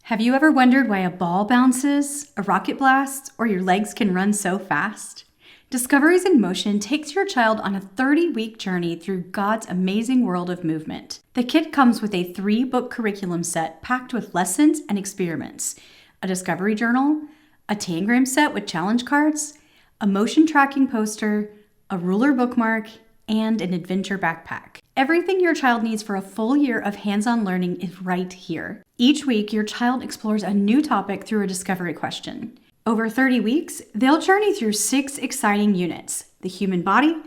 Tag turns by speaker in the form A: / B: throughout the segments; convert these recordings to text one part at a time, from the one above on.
A: Have you ever wondered why a ball bounces, a rocket blasts, or your legs can run so fast? Discoveries in Motion takes your child on a 30-week journey through God's amazing world of movement. The kit comes with a 3-book curriculum set packed with lessons and experiments, a discovery journal, a tangram set with challenge cards, a motion tracking poster, a ruler bookmark, and an adventure backpack. Everything your child needs for a full year of hands-on learning is right here. Each week, your child explores a new topic through a discovery question. Over 30 weeks, they'll journey through 6 exciting units: the human body,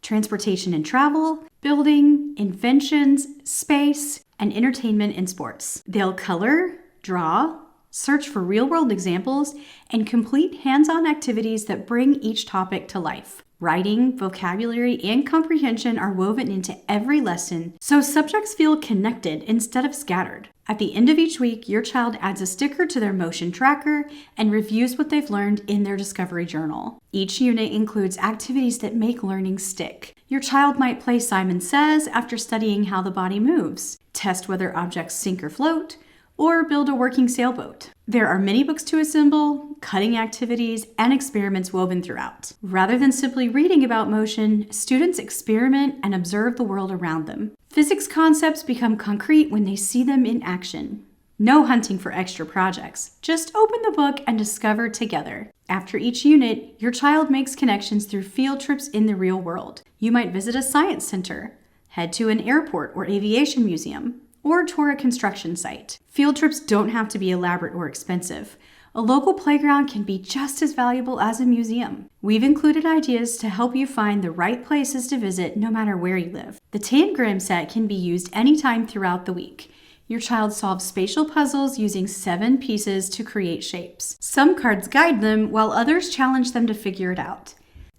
A: transportation and travel, building, inventions, space, and entertainment and sports. They'll color, draw, search for real-world examples, and complete hands-on activities that bring each topic to life. Writing, vocabulary, and comprehension are woven into every lesson, so subjects feel connected instead of scattered. At the end of each week, your child adds a sticker to their motion tracker and reviews what they've learned in their discovery journal. Each unit includes activities that make learning stick. Your child might play Simon Says after studying how the body moves, test whether objects sink or float, or build a working sailboat. There are many books to assemble, cutting activities, and experiments woven throughout. Rather than simply reading about motion, students experiment and observe the world around them. Physics concepts become concrete when they see them in action. No hunting for extra projects. Just open the book and discover together. After each unit, your child makes connections through field trips in the real world. You might visit a science center, head to an airport or aviation museum, or tour a construction site. Field trips don't have to be elaborate or expensive. A local playground can be just as valuable as a museum. We've included ideas to help you find the right places to visit no matter where you live. The tangram set can be used anytime throughout the week. Your child solves spatial puzzles using 7 pieces to create shapes. Some cards guide them, while others challenge them to figure it out.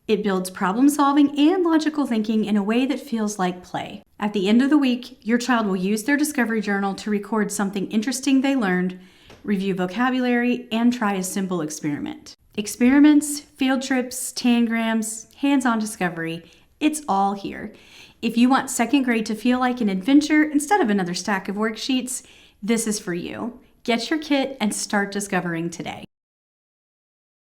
A: It builds problem solving and logical thinking in a way that feels like play. At the end of the week, your child will use their discovery journal to record something interesting they learned, review vocabulary, and try a simple experiment. Experiments, field trips, tangrams, hands-on discovery, it's all here. If you want second grade to feel like an adventure instead of another stack of worksheets, this is for you. Get your kit and start discovering today.